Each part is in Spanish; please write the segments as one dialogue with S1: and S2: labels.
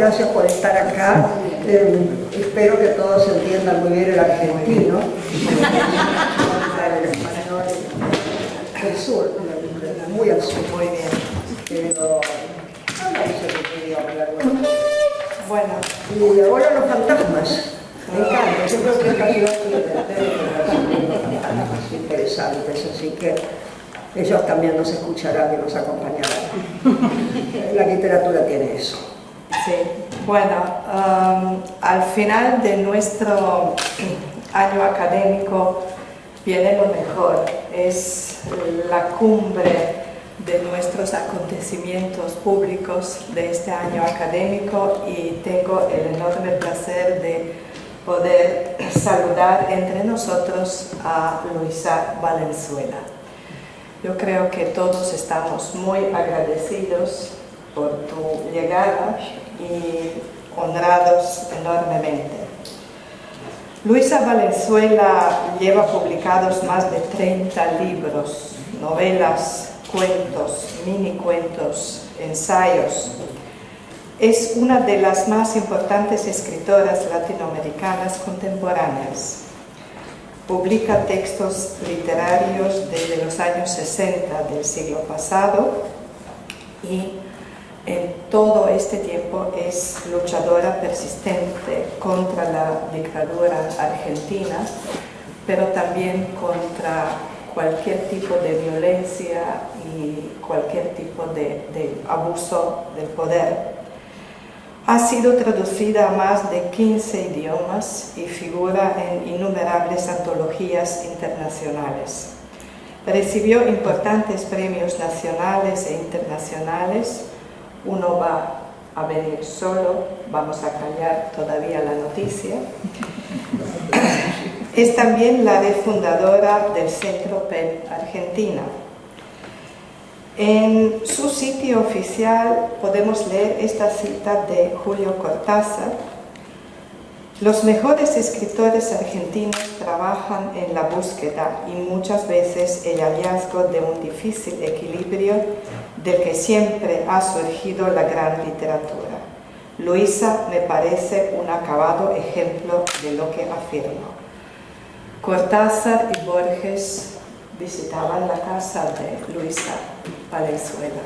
S1: gracias por estar acá. Espero que todos entiendan muy bien el argentino. El español del sur, muy al sur. Muy bien. Pero bueno, y ahora los fantasmas. Me encanta, yo creo que esta ciudad tiene fantasmas interesantes, así que ellos también nos escucharán y nos acompañarán. La literatura tiene eso.
S2: Sí, bueno, al final de nuestro año académico viene lo mejor, es la cumbre de nuestros acontecimientos públicos de este año académico y tengo el enorme placer de poder saludar entre nosotros a Luisa Valenzuela. Yo creo que todos estamos muy agradecidos por tu llegada y honrados enormemente. Luisa Valenzuela lleva publicados más de 30 libros, novelas, cuentos, minicuentos, ensayos. Es una de las más importantes escritoras latinoamericanas contemporáneas. Publica textos literarios desde los años 60 del siglo pasado y en todo este tiempo es luchadora persistente contra la dictadura argentina, pero también contra cualquier tipo de violencia y cualquier tipo de abuso del poder. Ha sido traducida a más de 15 idiomas y figura en innumerables antologías internacionales. Recibió importantes premios nacionales e internacionales. Uno va a venir solo, vamos a callar todavía la noticia. Es también la fundadora del Centro PEN Argentina. En su sitio oficial podemos leer esta cita de Julio Cortázar: los mejores escritores argentinos trabajan en la búsqueda y muchas veces el hallazgo de un difícil equilibrio del que siempre ha surgido la gran literatura. Luisa me parece un acabado ejemplo de lo que afirmo. Cortázar y Borges visitaban la casa de Luisa Valenzuela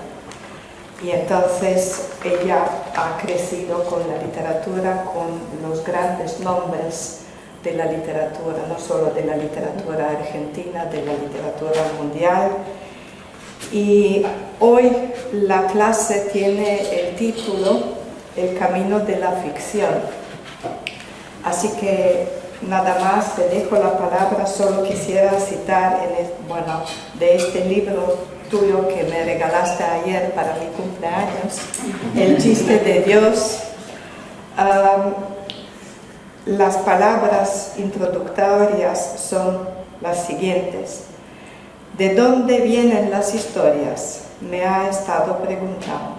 S2: y entonces ella ha crecido con la literatura, con los grandes nombres de la literatura, no solo de la literatura argentina, de la literatura mundial. Y hoy la clase tiene el título El camino de la ficción. Así que nada más, te dejo la palabra. Solo quisiera citar de este libro tuyo que me regalaste ayer para mi cumpleaños, El chiste de Dios. Las palabras introductorias son las siguientes: ¿de dónde vienen las historias? Me he estado preguntando.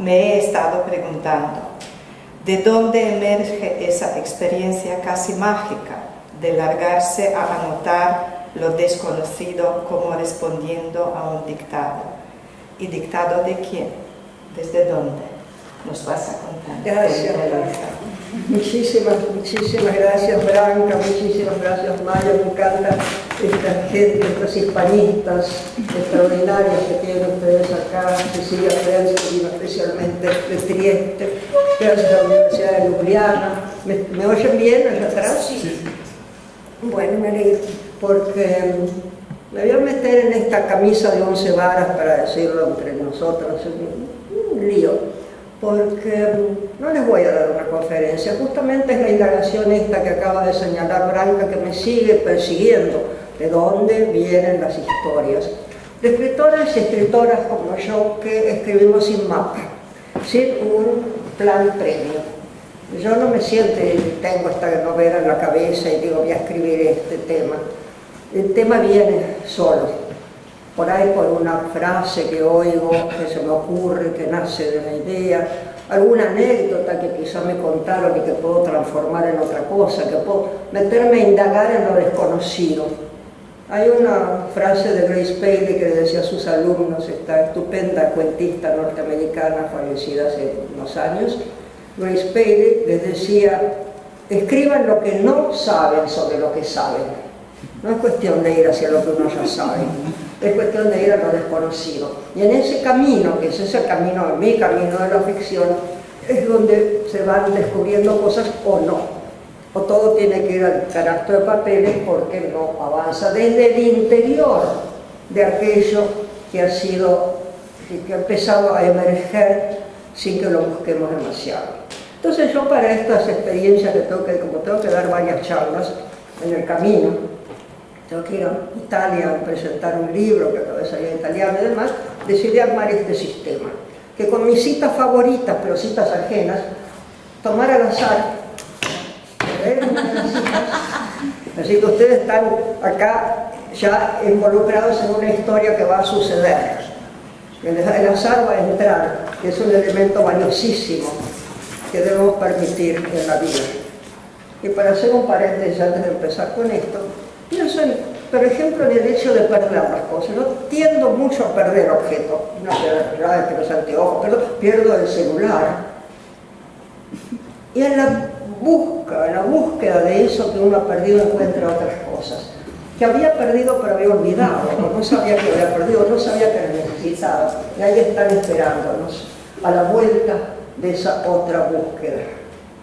S2: ¿De dónde emerge esa experiencia casi mágica de largarse a anotar lo desconocido como respondiendo a un dictado? ¿Y dictado de quién? ¿Desde dónde? Nos vas a contar.
S1: Gracias. Muchísimas gracias, Branca, muchísimas gracias, Maya. Me encanta esta gente, estos hispanistas extraordinarios que tienen ustedes acá. Cecilia Pérez, que vino especialmente de Trieste. Gracias a la Universidad de Ljubljana. ¿Me oyen bien allá atrás?
S3: Sí.
S1: Bueno, me alegro, porque me voy a meter en esta camisa de 11 varas, para decirlo entre nosotros, un lío. Porque no les voy a dar una conferencia, justamente es la indagación esta que acaba de señalar Branca, que me sigue persiguiendo, de dónde vienen las historias. De escritores y escritoras como yo, que escribimos sin mapa, sin un plan previo. Yo no me siento y tengo esta novela en la cabeza y digo voy a escribir este tema. El tema viene solo. Por ahí por una frase que oigo, que se me ocurre, que nace de la idea, alguna anécdota que quizá me contaron y que puedo transformar en otra cosa, que puedo meterme a indagar en lo desconocido. Hay una frase de Grace Paley que le decía a sus alumnos, esta estupenda cuentista norteamericana fallecida hace unos años, Grace Paley les decía, escriban lo que no saben sobre lo que saben. No es cuestión de ir hacia lo que uno ya sabe, es cuestión de ir a lo desconocido. Y en ese camino, que es ese camino, mi camino de la ficción, es donde se van descubriendo cosas o no. O todo tiene que ir al canasto de papeles porque no avanza desde el interior de aquello que ha sido, que ha empezado a emerger sin que lo busquemos demasiado. Entonces yo para estas experiencias como tengo que dar varias charlas en el camino, tengo que ir a Italia a presentar un libro que acaba de salir en italiano y demás, decidí armar este sistema, que con mis citas favoritas, pero citas ajenas, tomar al azar, así que ustedes están acá ya involucrados en una historia que va a suceder. El azar va a entrar, que es un elemento valiosísimo que debemos permitir en la vida. Y para hacer un paréntesis antes de empezar con esto, pienso, por ejemplo, en el hecho de perder las cosas. Yo tiendo mucho a perder objetos, no sé, que los anteojos, pero pierdo el celular. Y en la búsqueda de eso que uno ha perdido encuentra otras cosas. Que había perdido pero había olvidado, no sabía que había perdido, no sabía que lo necesitaba. Y ahí están esperándonos, a la vuelta de esa otra búsqueda.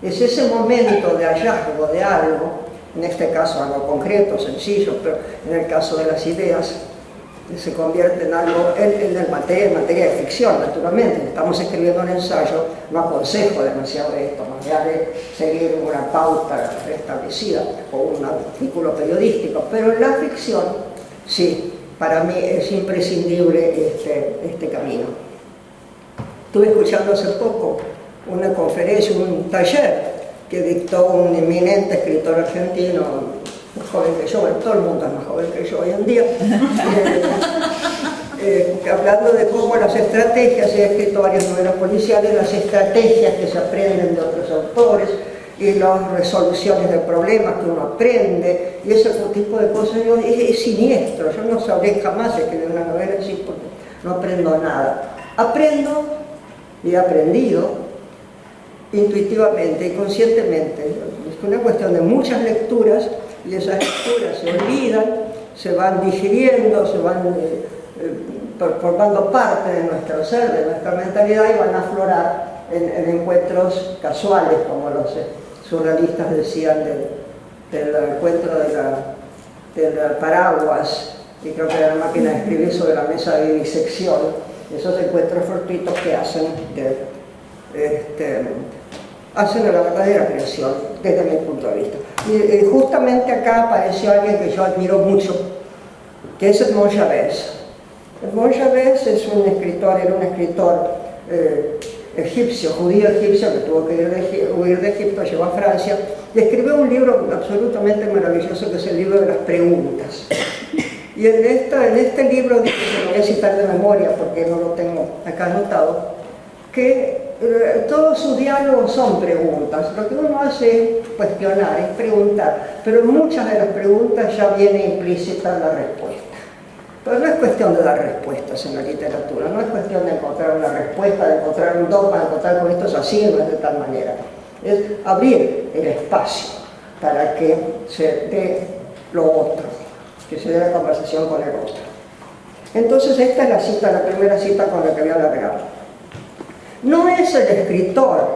S1: Es ese momento de hallazgo de algo, en este caso algo concreto, sencillo, pero en el caso de las ideas, se convierte en algo, en materia de ficción, naturalmente. Estamos escribiendo un ensayo, no aconsejo demasiado de esto, más allá de seguir una pauta establecida o un artículo periodístico, pero en la ficción, sí, para mí es imprescindible este camino. Estuve escuchando hace poco una conferencia, un taller que dictó un eminente escritor argentino, más joven que yo, bueno, todo el mundo es más joven que yo hoy en día, hablando de cómo las estrategias, he escrito varias novelas policiales, las estrategias que se aprenden de otros autores y las resoluciones de problemas que uno aprende y ese tipo de cosas, es siniestro. Yo no sabré jamás escribir una novela así porque no aprendo nada. Aprendo y he aprendido intuitivamente y conscientemente. Es una cuestión de muchas lecturas y esas lecturas se olvidan, se van digiriendo, se van formando parte de nuestro ser, de nuestra mentalidad y van a aflorar en encuentros casuales, como los surrealistas decían del encuentro del paraguas, y creo que era la máquina de escribir sobre la mesa de vivisección, esos encuentros fortuitos que hacen hacen la verdadera creación, desde mi punto de vista. Y justamente acá apareció alguien que yo admiro mucho, que es Edmond Javers. Edmond Javers es un escritor, era un escritor egipcio, judío egipcio, que tuvo que huir de Egipto, llegó a Francia, y escribió un libro absolutamente maravilloso, que es el libro de las preguntas. Y en este libro, dice, lo voy a citar de memoria porque no lo tengo acá anotado, que todos sus diálogos son preguntas. Lo que uno hace es cuestionar, es preguntar, pero en muchas de las preguntas ya viene implícita la respuesta. Pero no es cuestión de dar respuestas en la literatura, no es cuestión de encontrar una respuesta, de encontrar un dogma, de encontrar con esto es así, no es de tal manera. Es abrir el espacio para que se dé lo otro, que se dé la conversación con el otro. Entonces esta es la cita, la primera cita con la que voy a largar. No es el escritor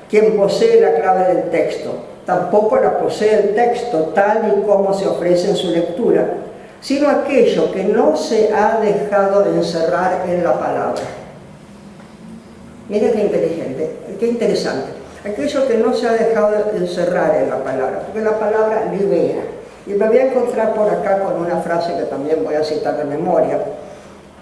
S1: quien posee la clave del texto, tampoco la posee el texto tal y como se ofrece en su lectura, sino aquello que no se ha dejado encerrar en la palabra. Mira qué inteligente, qué interesante. Aquello que no se ha dejado encerrar en la palabra, porque la palabra libera. Y me voy a encontrar por acá con una frase que también voy a citar de memoria,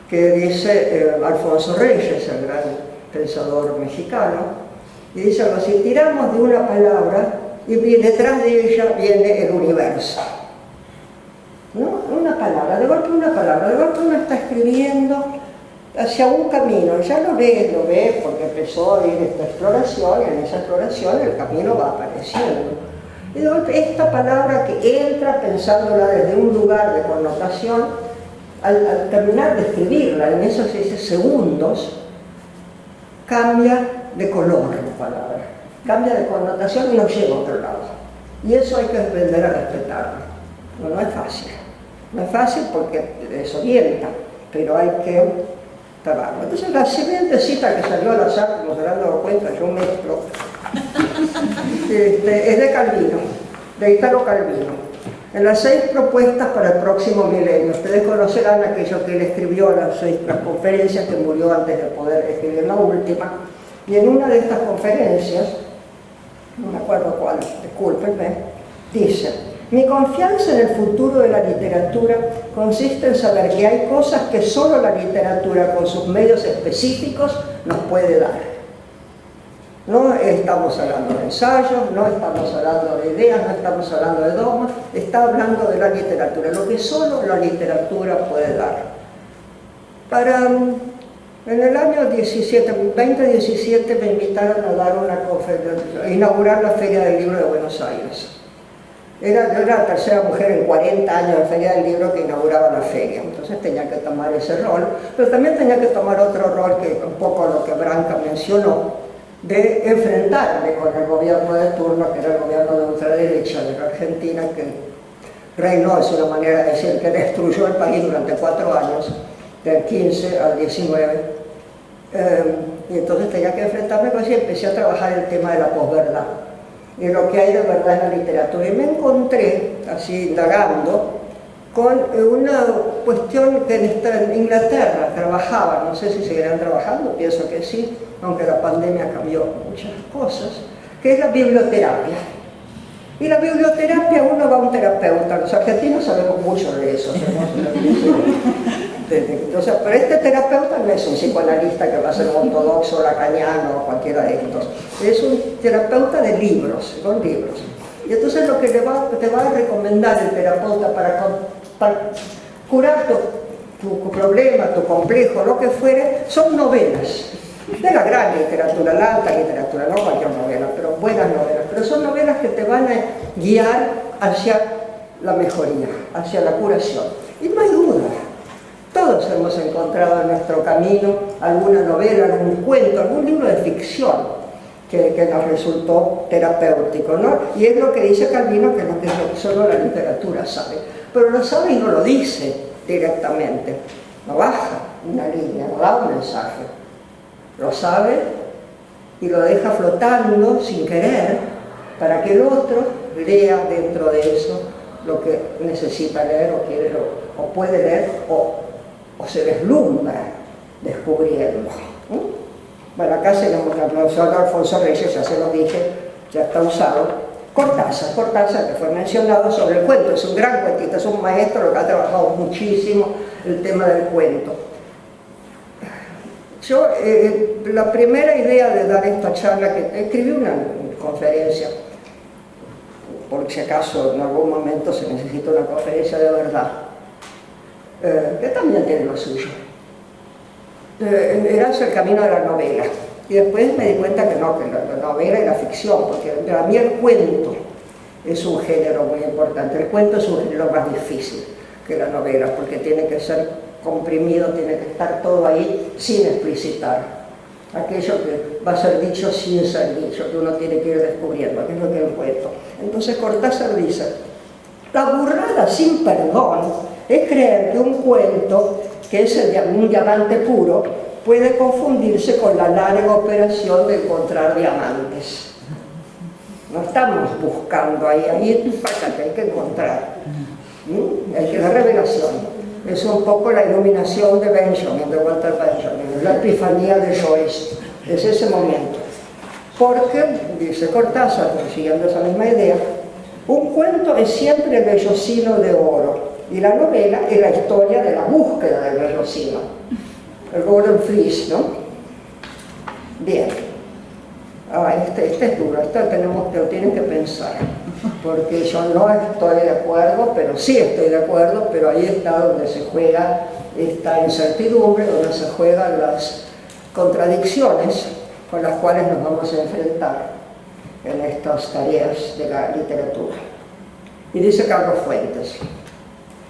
S1: que dice Alfonso Reyes, el gran pensador mexicano, y dice algo así: tiramos de una palabra y detrás de ella viene el universo. ¿No? Una palabra, de golpe uno está escribiendo hacia un camino, ya lo ves porque empezó a ir esta exploración, y en esa exploración el camino va apareciendo. Y de golpe esta palabra que entra pensándola desde un lugar de connotación, al terminar de escribirla en esos segundos, cambia de color la palabra, cambia de connotación y nos lleva a otro lado. Y eso hay que aprender a respetarlo. No es fácil. No es fácil porque desorienta, pero hay que trabajarlo. Entonces la siguiente cita que salió al azar, como se habrán dado cuenta, yo mezclo, es de Calvino, de Italo Calvino. En las 6 propuestas para el próximo milenio, ustedes conocerán aquello que él escribió en las conferencias, que murió antes de poder escribir la última, y en una de estas conferencias, no me acuerdo cuál, discúlpenme, dice: mi confianza en el futuro de la literatura consiste en saber que hay cosas que solo la literatura con sus medios específicos nos puede dar. No estamos hablando de ensayos, no estamos hablando de ideas, no estamos hablando de dogmas, está hablando de la literatura, lo que solo la literatura puede dar. En el año 2017 me invitaron a dar una conferencia, a inaugurar la Feria del Libro de Buenos Aires. Yo era la tercera mujer en 40 años de Feria del Libro que inauguraba la feria, entonces tenía que tomar ese rol, pero también tenía que tomar otro rol, que un poco lo que Branca mencionó, de enfrentarme con el gobierno de turno, que era el gobierno de ultraderecha de la Argentina, que reinó, es una manera de decir, que destruyó el país durante 4 años, del 15 al 19, y entonces tenía que enfrentarme con eso y empecé a trabajar el tema de la posverdad, y lo que hay de verdad en la literatura. Y me encontré, así indagando, con una cuestión que en Inglaterra trabajaban, no sé si seguirán trabajando, pienso que sí, aunque la pandemia cambió muchas cosas, que es la biblioterapia. Y la biblioterapia, uno va a un terapeuta, los argentinos sabemos mucho de eso, entonces, pero este terapeuta no es un psicoanalista que va a ser ortodoxo, lacaniano o cualquiera de estos, es un terapeuta de libros, con libros. Y entonces lo que te va a recomendar el terapeuta para curar tu problema, tu complejo, lo que fuere, son novelas. De la gran literatura, la alta literatura, no cualquier novela, pero buenas novelas. Pero son novelas que te van a guiar hacia la mejoría, hacia la curación. Y no hay duda, todos hemos encontrado en nuestro camino alguna novela, algún cuento, algún libro de ficción que nos resultó terapéutico, ¿no? Y es lo que dice Calvino, que es lo que solo la literatura sabe. Pero lo sabe y no lo dice directamente, no baja una línea, no da un mensaje. Lo sabe y lo deja flotando sin querer para que el otro lea dentro de eso lo que necesita leer o quiere o puede leer o se deslumbra descubriendo. Bueno, acá tenemos el profesor Alfonso Reyes, ya se lo dije, ya está usado. Cortázar, que fue mencionado sobre el cuento, es un gran cuentista, es un maestro que ha trabajado muchísimo el tema del cuento. Yo, la primera idea de dar esta charla, que escribí una conferencia, por si acaso en algún momento se necesita una conferencia de verdad, que también tiene lo suyo. Era el camino de la novela. Y después me di cuenta que no, que la novela y la ficción, porque para mí el cuento es un género muy importante. El cuento es un género más difícil que la novela, porque tiene que ser comprimido, tiene que estar todo ahí sin explicitar. Aquello que va a ser dicho sin ser dicho, que uno tiene que ir descubriendo, que es lo que es el cuento. Entonces Cortázar dice: la burrada sin perdón es creer que un cuento, que es el de un diamante puro, puede confundirse con la larga operación de encontrar diamantes. No estamos buscando ahí pasa que hay que encontrar. Hay que la revelación. Es un poco la iluminación de Benjamin, de Walter Benjamin, la epifanía de Joyce. Es ese momento. Porque, dice Cortázar, siguiendo esa misma idea, un cuento es siempre el vellocino de oro y la novela es la historia de la búsqueda del vellocino. El Golden Fleece, ¿no? Bien. Este es duro, esto lo tienen que pensar, porque yo no estoy de acuerdo, pero sí estoy de acuerdo, pero ahí está donde se juega esta incertidumbre, donde se juegan las contradicciones con las cuales nos vamos a enfrentar en estas tareas de la literatura. Y dice Carlos Fuentes: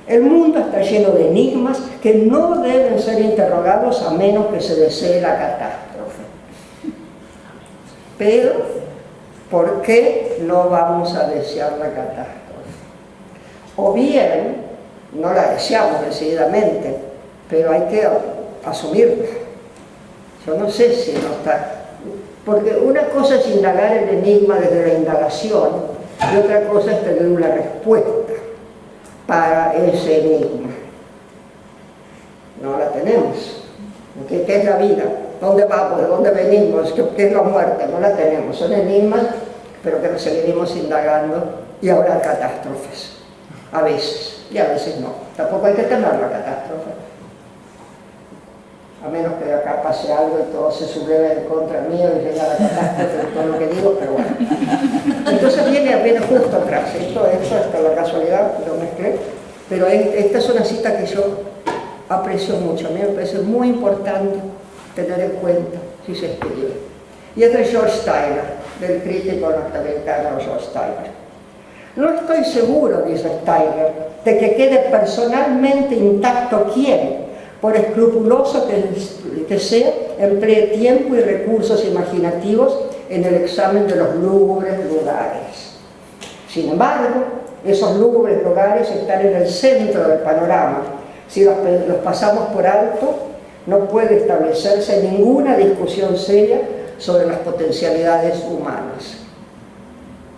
S1: el mundo está lleno de enigmas que no deben ser interrogados a menos que se desee la catástrofe. Pero ¿por qué no vamos a desear la catástrofe? O bien, no la deseamos decididamente, pero hay que asumirla. Yo no sé si no está... Porque una cosa es indagar el enigma desde la indagación y otra cosa es tener una respuesta para ese enigma. No la tenemos. ¿Qué es la vida? ¿Dónde vamos? ¿De dónde venimos? ¿Qué es la muerte? No la tenemos. Son enigmas, pero que nos seguiremos indagando y habrá catástrofes. A veces, y a veces no. Tampoco hay que temer la catástrofe. A menos que de acá pase algo y todo se subleve en contra mío y venga la catástrofe de todo lo que digo, pero bueno. Entonces viene justo atrás. Esto hasta la casualidad, lo mezclé. Pero esta es una cita que yo aprecio mucho. A mí me parece muy importante tener en cuenta si se escribe. Y es de George Steiner, del crítico norteamericano George Steiner. No estoy seguro, dice Steiner, de que quede personalmente intacto quien, por escrupuloso que sea, emplee tiempo y recursos imaginativos en el examen de los lúgubres lugares. Sin embargo, esos lúgubres lugares están en el centro del panorama. Si los pasamos por alto, no puede establecerse ninguna discusión seria sobre las potencialidades humanas.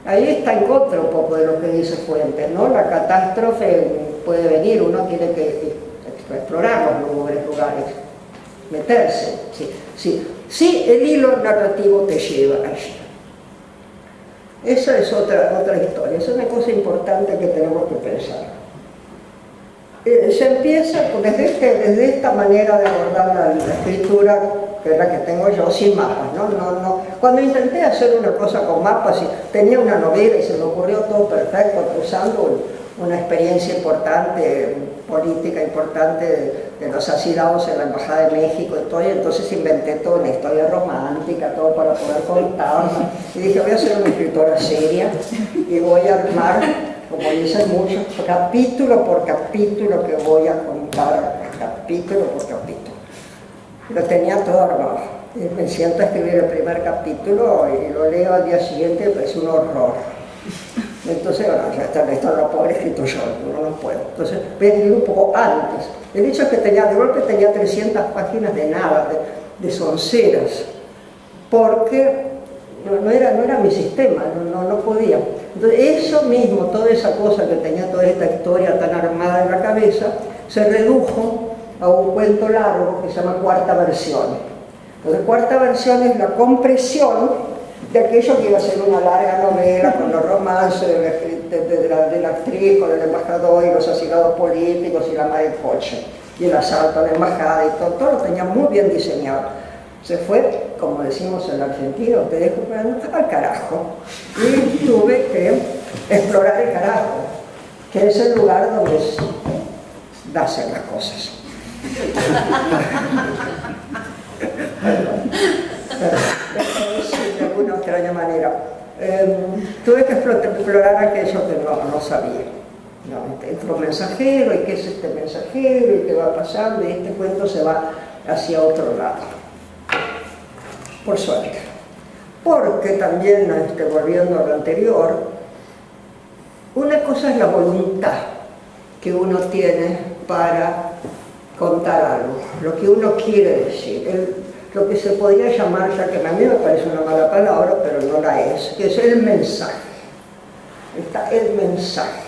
S1: Ahí está en contra un poco de lo que dice Fuentes, ¿no? La catástrofe puede venir, uno tiene que explorar los lugares, meterse. Sí, el hilo narrativo te lleva allí. Esa es otra historia, es una cosa importante que tenemos que pensar. Se empieza desde esta manera de abordar la escritura, que es la que tengo yo, sin mapas, ¿no? Cuando intenté hacer una cosa con mapas, tenía una novela y se me ocurrió todo perfecto, usando una experiencia importante, política importante de los asilados en la Embajada de México y todo, y entonces inventé toda una historia romántica, todo para poder contarla, y dije, voy a ser una escritora seria y voy a armar, como dicen muchos, capítulo por capítulo que voy a contar, capítulo por capítulo. Lo tenía todo armado. Y me siento a escribir el primer capítulo y lo leo al día siguiente y me parece un horror. Entonces, bueno, esto no lo puedo haber escrito yo, no puedo. Entonces, voy a escribir un poco antes. El hecho es que de golpe tenía 300 páginas de nada, de sonceras, porque no era mi sistema, no podía. Entonces, eso mismo, toda esa cosa que tenía, toda esta historia tan armada en la cabeza, se redujo a un cuento largo que se llama Cuarta Versión. Entonces, Cuarta Versión es la compresión de aquello que iba a ser una larga novela con los romances de la actriz, con el embajador y los asilados políticos y la maripocha y el asalto a la embajada y todo lo tenía muy bien diseñado. Se fue, como decimos en la Argentina, te dejo al carajo, y tuve que explorar el carajo, que es el lugar donde nacen las cosas. De alguna extraña manera. Tuve que explorar aquello que no sabía. Entró un mensajero, y qué es este mensajero, y qué va pasando, y este cuento se va hacia otro lado. Por suerte. Porque también, volviendo a lo anterior, una cosa es la voluntad que uno tiene para contar algo, lo que uno quiere decir, lo que se podría llamar, ya que a mí me parece una mala palabra, pero no la es, que es el mensaje. Está el mensaje.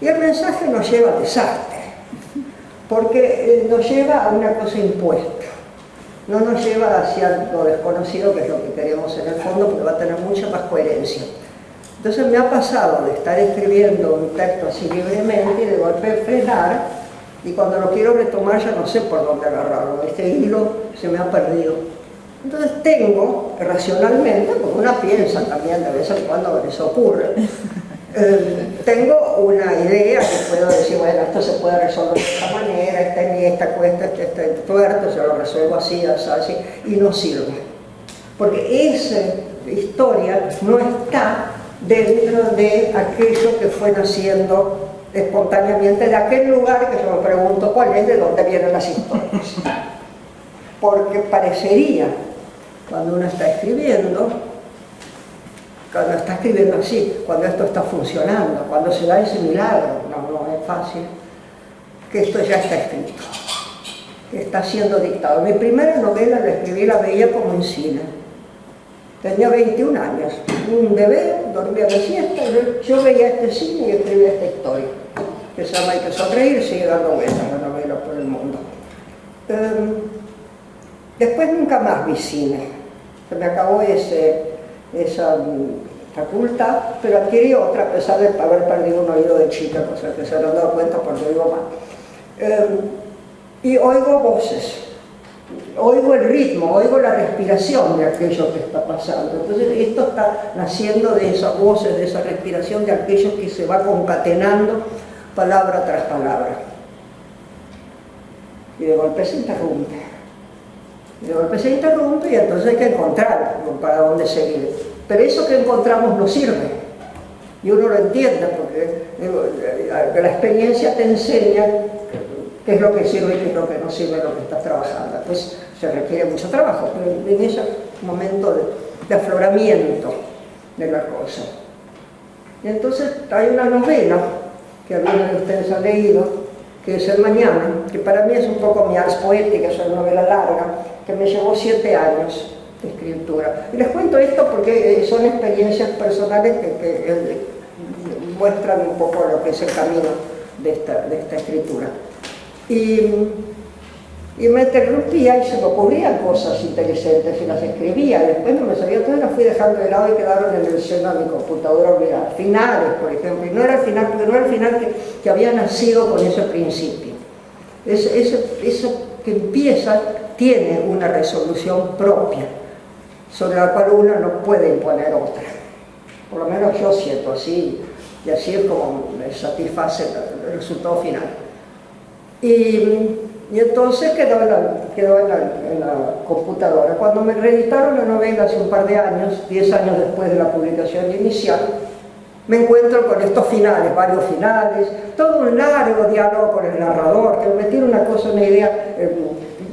S1: Y el mensaje nos lleva a desastre, porque nos lleva a una cosa impuesta. No nos lleva hacia lo desconocido, que es lo que queremos en el fondo, porque va a tener mucha más coherencia. Entonces me ha pasado de estar escribiendo un texto así libremente y de golpe frenar, y cuando lo quiero retomar ya no sé por dónde agarrarlo, este hilo se me ha perdido. Entonces tengo, racionalmente, porque una piensa también de vez en cuando les ocurre, tengo una idea que puedo decir, bueno, esto se puede resolver de esta manera, esta cuesta, este tuerto, se lo resuelvo así, así, y no sirve. Porque esa historia no está dentro de aquello que fue naciendo espontáneamente, de aquel lugar que yo me pregunto cuál es, de dónde vienen las historias. Porque parecería, cuando uno está escribiendo, cuando está escribiendo así, cuando esto está funcionando, cuando se da ese milagro, no es fácil, que esto ya está escrito, que está siendo dictado. Mi primera novela la escribí, la veía como en cine. Tenía 21 años, un bebé, dormía la siesta, yo veía este cine y escribía esta historia, que se llama Hay que sonreír, sigue dando vueltas la novela por el mundo. Después nunca más vi cine, se me acabó esa facultad, pero adquirí otra a pesar de haber perdido un oído de chica, cosa que se han dado cuenta porque oigo mal. Y oigo voces, oigo el ritmo, oigo la respiración de aquello que está pasando. Entonces esto está naciendo de esas voces, de esa respiración, de aquello que se va concatenando palabra tras palabra. Y de golpe se interrumpe. Y entonces hay que encontrar para dónde seguir. Pero eso que encontramos no sirve. Y uno lo entiende porque la experiencia te enseña qué es lo que sirve y qué es lo que no sirve en lo que estás trabajando. Pues se requiere mucho trabajo, pero en ese momento de afloramiento de la cosa. Y entonces hay una novela que algunos de ustedes han leído, que es El Mañana, que para mí es un poco mi ars poética, es una novela larga, que me llevó 7 años de escritura. Y les cuento esto porque son experiencias personales que muestran un poco lo que es el camino de esta escritura. Y me interrumpía y se me ocurrían cosas interesantes y las escribía. Después no me sabía, todas las fui dejando de lado y quedaron en el seno de mi computadora olvidada. Finales, por ejemplo, y no era el final, porque no era el final que había nacido con ese principio. Eso que empieza tiene una resolución propia, sobre la cual uno no puede imponer otra. Por lo menos yo siento así, y así es como me satisface el resultado final. Y entonces quedó en la computadora. Cuando me reeditaron la novela hace un par de años, 10 años después de la publicación inicial, me encuentro con estos finales, varios finales, todo un largo diálogo con el narrador, que me tiene una idea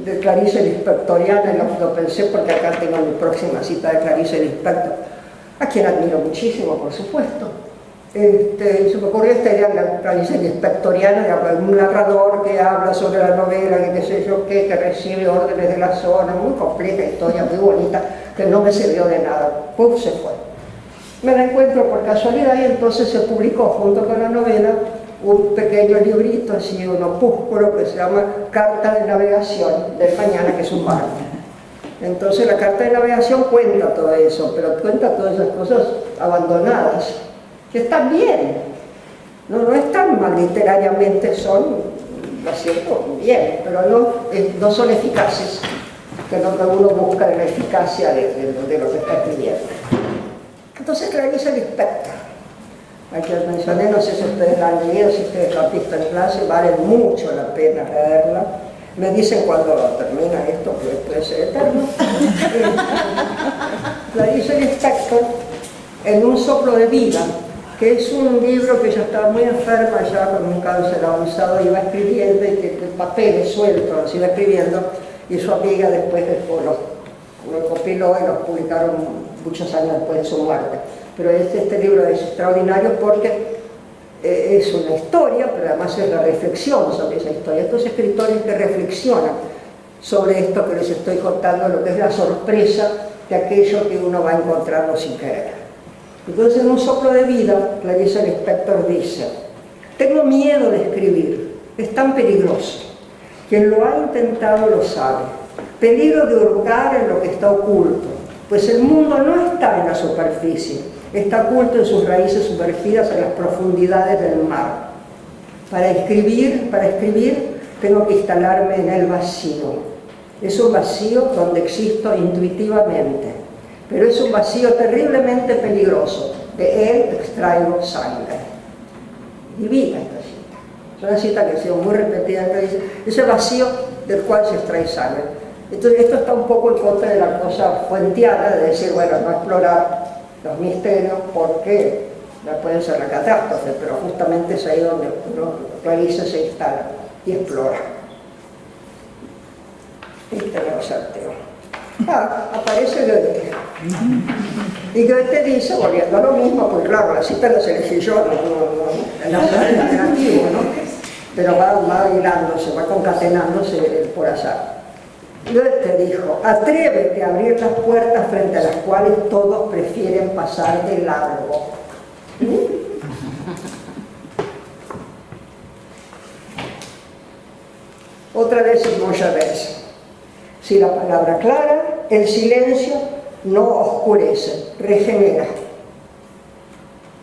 S1: de Clarice Lispectoriana, y lo pensé porque acá tengo mi próxima cita de Clarice Lispector, a quien admiro muchísimo, por supuesto. Se me ocurrió esta idea de la Clarice Lispectoriana, de un narrador que habla sobre la novela, que qué sé yo qué, que recibe órdenes de la zona, muy compleja historia, muy bonita, que no me sirvió de nada. ¡Puf! Se fue. Me la encuentro por casualidad y entonces se publicó junto con la novela un pequeño librito, así un opúsculo que se llama Carta de Navegación del Mañana, que es un barco. Entonces la carta de navegación cuenta todo eso, pero cuenta todas esas cosas abandonadas, que están bien, no están mal literariamente, son, lo siento, bien, pero no son eficaces, que es lo que uno busca en la eficacia de lo que está escribiendo. Entonces Clarice Lispector, a quien mencioné, no sé si ustedes la han leído, si ustedes la han visto en clase, vale mucho la pena leerla. Me dicen cuando termina esto, que puede ser eterno. Clarice Lispector, En un soplo de vida, que es un libro que ella estaba muy enferma ya con un cáncer avanzado, iba escribiendo y que papeles sueltos los iba escribiendo, y su amiga después lo compiló y los publicaron muchos años después de su muerte. Pero este libro es extraordinario porque es una historia, pero además es la reflexión sobre esa historia. Estos escritores que reflexionan sobre esto que les estoy contando, lo que es la sorpresa de aquello que uno va encontrando sin querer. Entonces, en un soplo de vida, Clarice Lispector dice: tengo miedo de escribir, es tan peligroso. Quien lo ha intentado lo sabe. Peligro de hurgar en lo que está oculto, pues el mundo no está en la superficie, está oculto en sus raíces sumergidas en las profundidades del mar. Para escribir, tengo que instalarme en el vacío. Es un vacío donde existo intuitivamente, pero es un vacío terriblemente peligroso. De él extraigo sangre. Divina esta cita. Es una cita que ha sido muy repetida, que dice, ese vacío del cual se extrae sangre. Entonces esto está un poco en contra de la cosa fuentiana, de decir, bueno, no explorar los misterios porque no pueden ser la catástrofe, pero justamente es ahí donde Clarice se instala y explora. Este es el salteo. Aparece Goethe. Y Goethe dice, volviendo a lo mismo, pues claro, la cita la elegí yo, no es alternativo, ¿no? Pero va hilándose, va concatenándose por azar. Goethe dijo, atrévete a abrir las puertas frente a las cuales todos prefieren pasar de largo. Otra vez Simón Chavez. Si la palabra clara, el silencio no oscurece, regenera.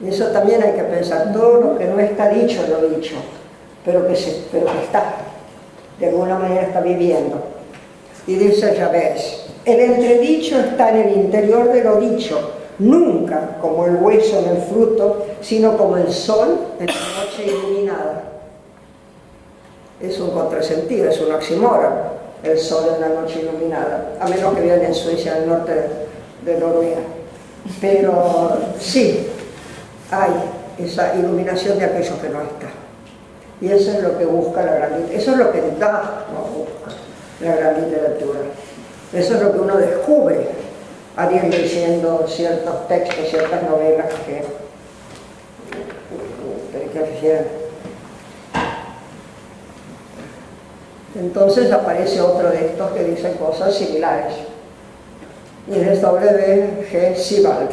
S1: Y eso también hay que pensar, todo lo que no está dicho, lo dicho, pero que está, de alguna manera está viviendo. Y dice Chavez, el entredicho está en el interior de lo dicho, nunca como el hueso en el fruto, sino como el sol en la noche iluminada. Es un contrasentido, es un oxímoron, el sol en la noche iluminada, a menos que vivan en Suecia, al norte de Noruega. Pero sí, hay esa iluminación de aquello que no está. Y eso es lo que busca la gran literatura, eso es lo que da, no busca la gran literatura. Eso es lo que uno descubre al ir leyendo ciertos textos, ciertas novelas que refieren. Entonces aparece otro de estos que dice cosas similares. Y es W.G. Sibbald,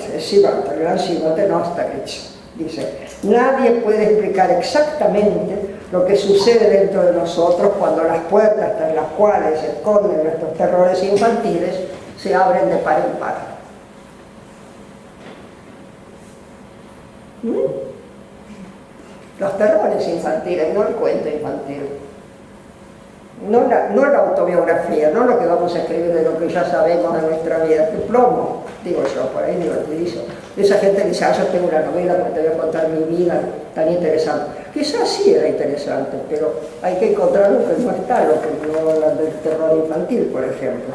S1: el gran Sibbald de Nostalgich. Dice, nadie puede explicar exactamente lo que sucede dentro de nosotros cuando las puertas tras las cuales se esconden nuestros terrores infantiles se abren de par en par. Los terrores infantiles, no el cuento infantil. No la autobiografía, no lo que vamos a escribir de lo que ya sabemos de nuestra vida, que plomo, digo yo, por ahí divertidizo. Esa gente dice, yo tengo una novela porque te voy a contar mi vida tan interesante. Quizás sí era interesante, pero hay que encontrar lo que no está, lo que no hablan del terror infantil, por ejemplo.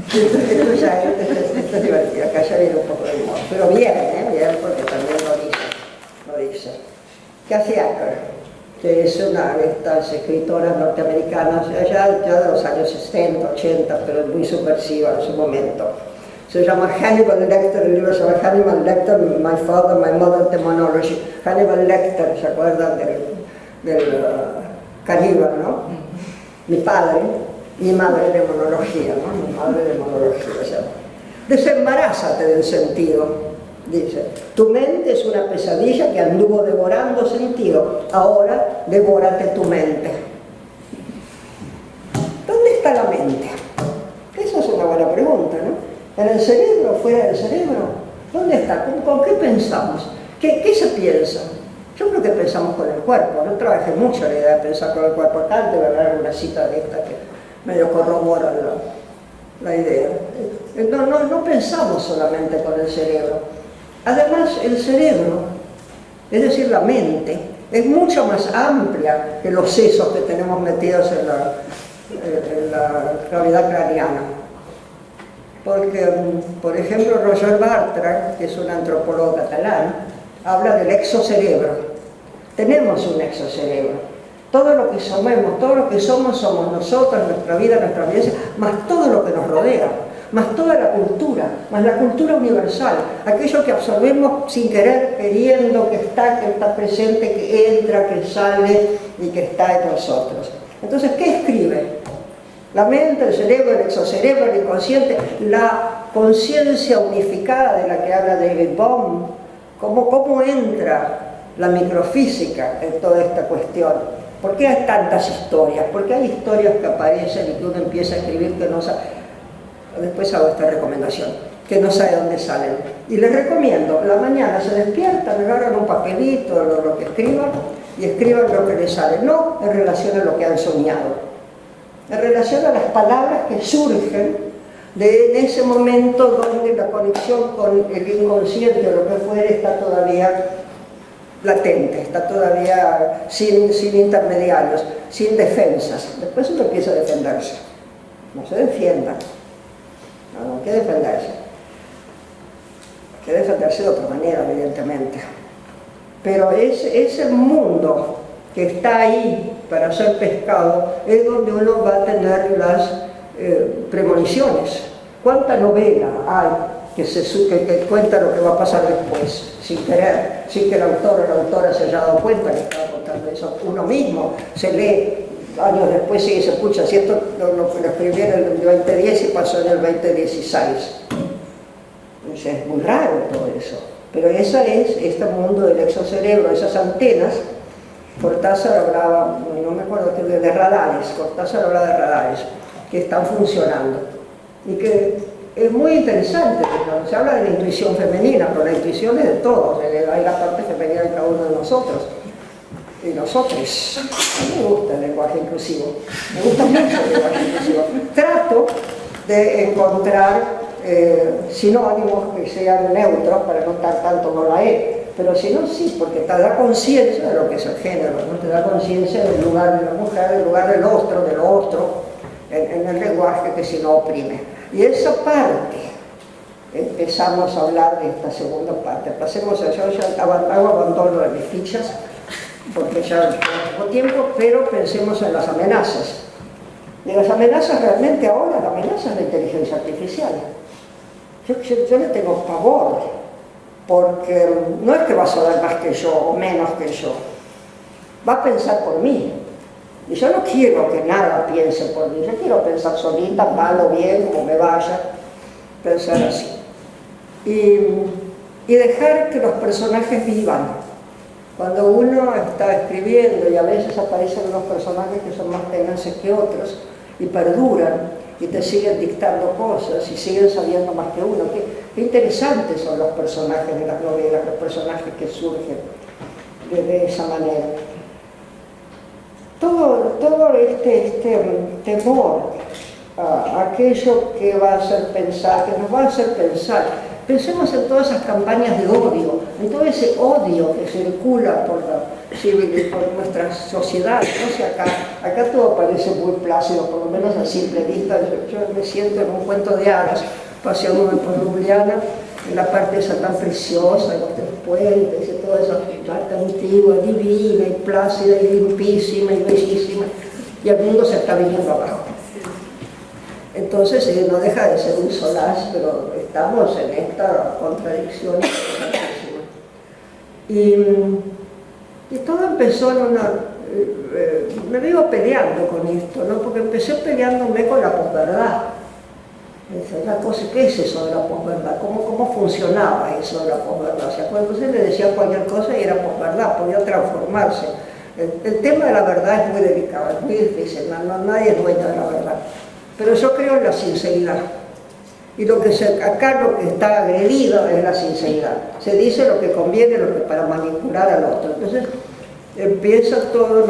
S1: Esto es divertido, acá ya viene un poco de humor, pero bien, bien, porque también lo dice. Kathy Acker, que es una de estas escritoras norteamericanas, ya de los años 60, 80, pero muy subversiva en su momento. Se llama Hannibal Lecter, el libro se llama Hannibal Lecter, My Father, My Mother, Demonology. Hannibal Lecter, ¿se acuerdan del caníbal, no? Mi padre, mi madre, demonología, ¿no? Mi madre, demonología, o sea, desembarázate del sentido. Dice, tu mente es una pesadilla que anduvo devorando sentido, ahora devórate tu mente. ¿Dónde está la mente? Esa es una buena pregunta, ¿no? ¿En el cerebro? ¿Fuera del cerebro? ¿Dónde está? ¿Con qué pensamos? ¿Qué se piensa? Yo creo que pensamos con el cuerpo. No trabajé mucho la idea de pensar con el cuerpo. Acá debe haber una cita de esta que medio corrobora la idea. No pensamos solamente con el cerebro. Además, el cerebro, es decir, la mente, es mucho más amplia que los sesos que tenemos metidos en la cavidad craneana. Porque, por ejemplo, Roger Bartra, que es un antropólogo catalán, habla del exocerebro. Tenemos un exocerebro. Todo lo que somos nosotros, nuestra vida, nuestra vivencia, más todo lo que nos rodea. Más toda la cultura, más la cultura universal, aquello que absorbemos sin querer, queriendo, que está presente, que entra, que sale y que está en nosotros. Entonces, ¿qué escribe? La mente, el cerebro, el exocerebro, el inconsciente, la conciencia unificada de la que habla David Bohm, ¿cómo entra la microfísica en toda esta cuestión? ¿Por qué hay tantas historias? Porque hay historias que aparecen y que uno empieza a escribir que no sabe. Después hago esta recomendación, que no sabe dónde salen. Y les recomiendo, la mañana se despiertan, agarran un papelito, lo que escriban, y escriban lo que les sale, no en relación a lo que han soñado, en relación a las palabras que surgen en ese momento donde la conexión con el inconsciente o lo que fuere está todavía latente, está todavía sin intermediarios, sin defensas. Después uno empieza a defenderse. No se defiendan. No, hay que defenderse. Hay que defenderse de otra manera, evidentemente. Pero ese mundo que está ahí para ser pescado, es donde uno va a tener las premoniciones. ¿Cuánta novela hay que cuenta lo que va a pasar después, sin querer, sin que el autor o la autora se haya dado cuenta que estaba contando eso? Uno mismo se lee años después y se escucha, si esto lo escribí en el 2010 y pasó en el 2016. Entonces, es muy raro todo eso. Pero este mundo del exocerebro, esas antenas. Cortázar hablaba, no me acuerdo, de radares. Cortázar hablaba de radares que están funcionando y que es muy interesante. Se habla de la intuición femenina, pero la intuición es de todos, hay la parte femenina de cada uno de nosotros y nosotros. A mí me gusta el lenguaje inclusivo, me gusta mucho el lenguaje inclusivo. Trato de encontrar sinónimos que sean neutros para no estar tanto con la E, pero si no, sí, porque te da conciencia de lo que es el género, ¿no? Te da conciencia del lugar de la mujer, del lugar del otro, en el lenguaje que si no oprime. Y esa parte, empezamos a hablar de esta segunda parte. Pasemos a yo ya hago abandono de mis fichas, porque ya no tengo tiempo, pero pensemos en las amenazas. De las amenazas realmente ahora, la amenaza es la inteligencia artificial. Yo le tengo pavor, porque no es que va a saber más que yo o menos que yo, va a pensar por mí. Y yo no quiero que nada piense por mí, yo quiero pensar solita, mal o bien, como me vaya, pensar así. Y dejar que los personajes vivan. Cuando uno está escribiendo y a veces aparecen unos personajes que son más tenaces que otros y perduran, y te siguen dictando cosas y siguen sabiendo más que uno. Qué interesantes son los personajes de las novelas, los personajes que surgen de esa manera. Todo este temor a aquello que va a hacer pensar, que nos va a hacer pensar. Pensemos en todas esas campañas de odio, en todo ese odio que circula por nuestra sociedad. No sé, acá todo parece muy plácido, por lo menos a simple vista. Yo me siento en un cuento de hadas, paseándome por Ljubljana, en la parte esa tan preciosa, los tres puentes y toda esa parte antigua, divina y plácida y limpísima y bellísima, y el mundo se está viniendo abajo. Entonces no deja de ser un solaz, pero estamos en esta contradicción. Y todo empezó en una... me vivo peleando con esto, ¿no? Porque empecé peleándome con la posverdad. La cosa, ¿qué es eso de la posverdad? ¿Cómo funcionaba eso de la posverdad? O sea, cuando se le decía cualquier cosa y era posverdad, podía transformarse. El tema de la verdad es muy delicado, es muy difícil, nadie es dueño de la verdad. Pero yo creo en la sinceridad. Y acá lo que está agredido es la sinceridad. Se dice lo que conviene, lo que para manipular al otro. Entonces empieza todo,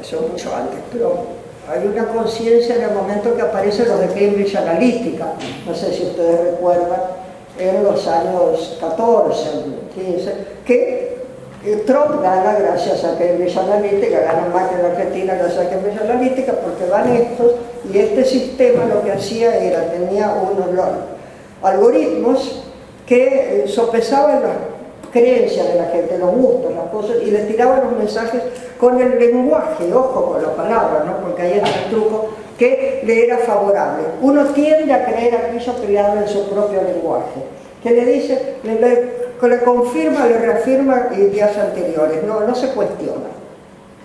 S1: eso mucho antes, pero hay una conciencia en el momento que aparecen los de Cambridge Analytica. No sé si ustedes recuerdan, en los años 14, 15, que Trump gana gracias a Cambridge Analytica, gana más que la Argentina gracias a Cambridge Analytica, porque van estos, y este sistema lo que hacía tenía unos algoritmos que sopesaban las creencias de la gente, los gustos, las cosas, y les tiraban los mensajes con el lenguaje, ojo con la palabra, ¿no? Porque ahí está el truco, que le era favorable. Uno tiende a creer aquello que le habla en su propio lenguaje, que le dice, le confirma, le reafirma ideas anteriores, no se cuestiona.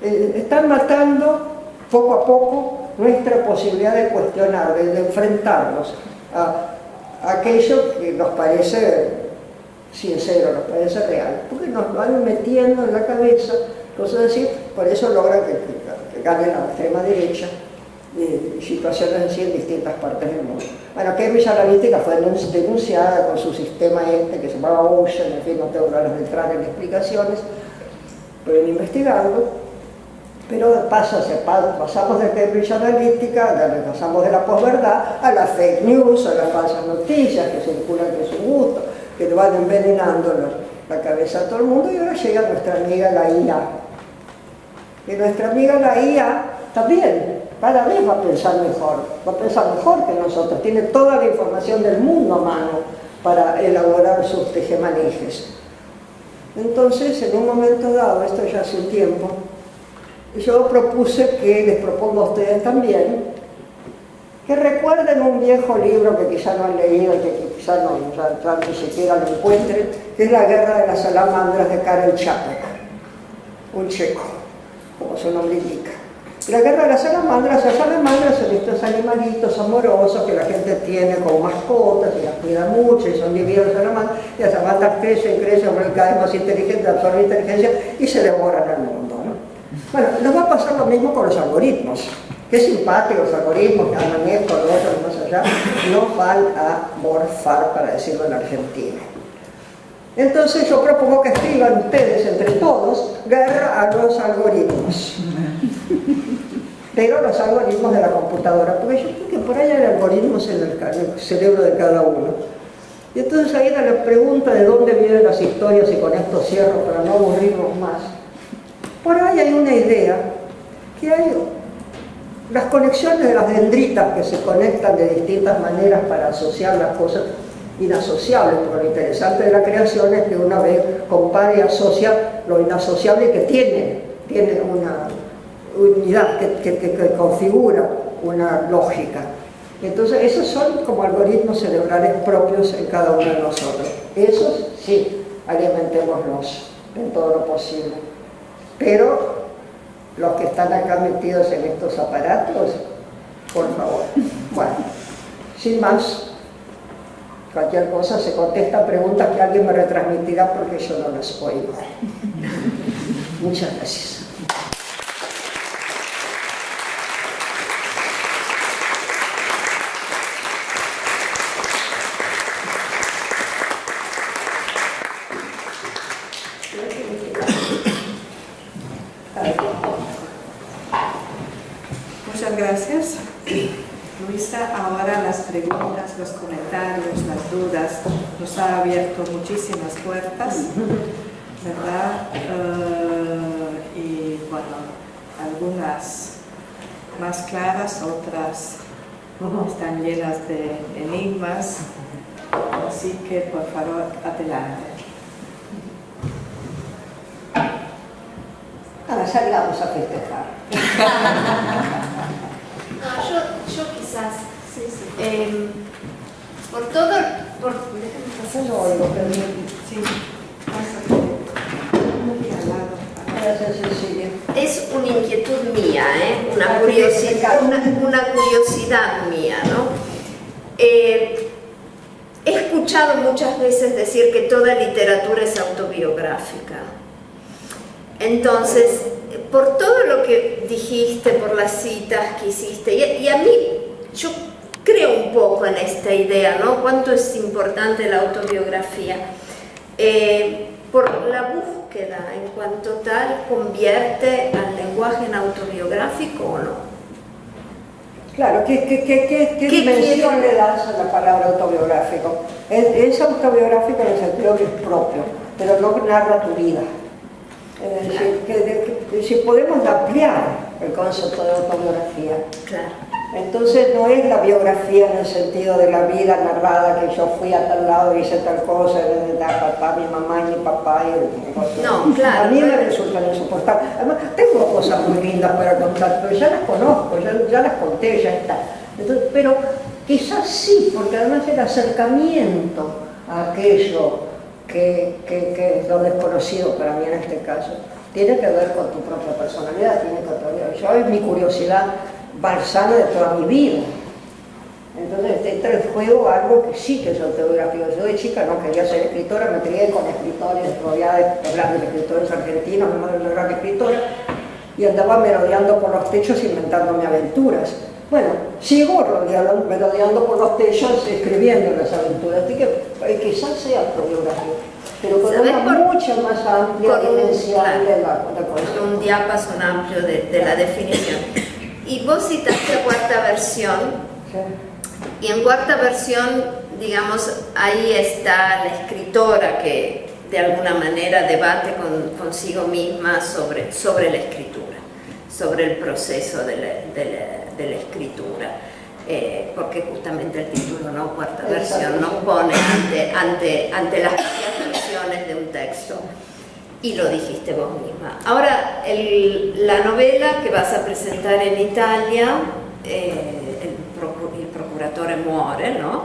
S1: Están matando poco a poco nuestra posibilidad de cuestionar, de enfrentarnos a aquello que nos parece sincero, nos parece real, porque nos van metiendo en la cabeza cosas así, por eso logran que gane la extrema derecha situaciones así en distintas partes del mundo. Bueno, Cambridge Analytica fue denunciada con su sistema que se llamaba Ocean, en fin, no tengo ganas de entrar en explicaciones, pueden investigarlo, pero pasamos de Cambridge Analytica, pasamos de la posverdad a la fake news, a las falsas noticias que circulan de su gusto, que le van envenenando la cabeza a todo el mundo, y ahora llega nuestra amiga la IA. Y nuestra amiga la IA también, cada vez va a pensar mejor que nosotros, tiene toda la información del mundo a mano para elaborar sus tejemanejes. Entonces, en un momento dado, esto ya hace un tiempo, yo propuse que les propongo a ustedes también que recuerden un viejo libro que quizá no han leído, que quizá no, ya ni siquiera lo encuentren, que es La guerra de las salamandras de Karel Čapek, un checo, como su nombre indica. La guerra de las salamandras son estos animalitos amorosos que la gente tiene como mascotas y las cuida mucho y son divinos salamandras, y las salamandras crecen, porque cada vez más inteligentes, absorben inteligencia y se devoran al mundo, ¿no? Bueno, nos va a pasar lo mismo con los algoritmos. Qué simpáticos los algoritmos, que andan esto, lo otro, más allá, no van a morfar, para decirlo en Argentina. Entonces yo propongo que escriban ustedes, entre todos, guerra a los algoritmos. Pero los algoritmos de la computadora, porque yo creo que por ahí hay algoritmos en el cerebro de cada uno. Y entonces ahí era la pregunta de dónde vienen las historias, y con esto cierro para no aburrirnos más. Por ahí hay una idea que hay las conexiones de las dendritas que se conectan de distintas maneras para asociar las cosas inasociables, porque lo interesante de la creación es que una vez compara y asocia lo inasociable que tiene una unidad, que configura una lógica. Entonces esos son como algoritmos cerebrales propios en cada uno de nosotros. Esos sí, alimentémoslos en todo lo posible. Pero los que están acá metidos en estos aparatos, por favor. Bueno, sin más, cualquier cosa se contesta preguntas que alguien me retransmitirá porque yo no las oigo. Muchas gracias.
S2: Muchas gracias, Luisa. Ahora las preguntas, los comentarios, las dudas, nos ha abierto muchísimas puertas, ¿verdad? Y bueno, algunas más claras, otras están llenas de enigmas, así que por favor, adelante.
S1: Ya le vamos a festejar.
S3: No, yo quizás, sí. Por todo, déjame pasar.
S1: Yo oigo, pero
S2: Sí, muy al lado.
S1: gracias, Cecilia.
S3: Es una inquietud mía, una curiosidad mía, ¿no? He escuchado muchas veces decir que toda literatura es autobiográfica. Entonces, por todo lo que dijiste, por las citas que hiciste, y a mí, yo creo un poco en esta idea, ¿no? Cuánto es importante la autobiografía. Por la búsqueda, en cuanto tal, ¿convierte al lenguaje en autobiográfico o no?
S1: Claro, ¿qué dimensión le das a la palabra autobiográfico? Es autobiográfico en el sentido que es propio, pero no narra tu vida. Es decir, que si podemos ampliar el concepto de autobiografía.
S3: Claro.
S1: Entonces no es la biografía en el sentido de la vida narrada, que yo fui a tal lado y hice tal cosa, papá, mi mamá y mi papá.
S3: No, claro.
S1: A mí me resultan insoportables. Además, tengo cosas muy lindas para contar, pero ya las conozco, ya las conté, ya está. Entonces, pero quizás sí, porque además el acercamiento a aquello que es lo desconocido para mí en este caso, tiene que ver con tu propia personalidad, tiene que ver. Yo es mi curiosidad balsana de toda mi vida. Entonces entra en juego algo que sí que es autobiográfico. Yo de chica no quería ser escritora, me crié con escritores, rodeada de grandes escritores argentinos, mi madre es una gran escritora, y andaba merodeando por los techos inventándome aventuras. Bueno, sigo merodeando por los techos escribiendo las aventuras, así que quizás sea autobiográfico, pero con una mucha más amplia dimensión de la cosa.
S3: Con un diapasón amplio de la definición. Y vos citaste Cuarta Versión, sí. Y en Cuarta Versión, digamos, ahí está la escritora que de alguna manera debate consigo misma sobre la escritura, sobre el proceso de la escritura, porque justamente el título, ¿no? Cuarta Versión, nos pone ante las varias versiones de un texto. y lo dijiste vos misma. Ahora, la novela que vas a presentar en Italia, il procuratore muore, ¿no?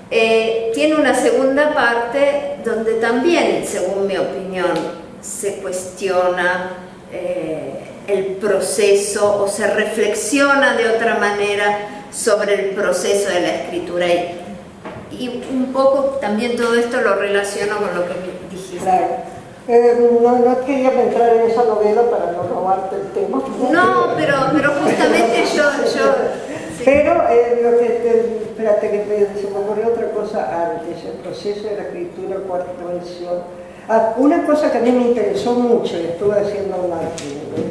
S3: Tiene una segunda parte donde también, según mi opinión, se cuestiona el proceso o se reflexiona de otra manera sobre el proceso de la escritura. Y un poco también todo esto lo relaciono con lo que dijiste.
S1: Claro. No quería entrar en esa novela para no robarte el tema.
S3: No, pero justamente yo sí.
S1: Pero espérate que se me ocurrió otra cosa antes, el proceso de la escritura, cuarta versión. Una cosa que a mí me interesó mucho y estuve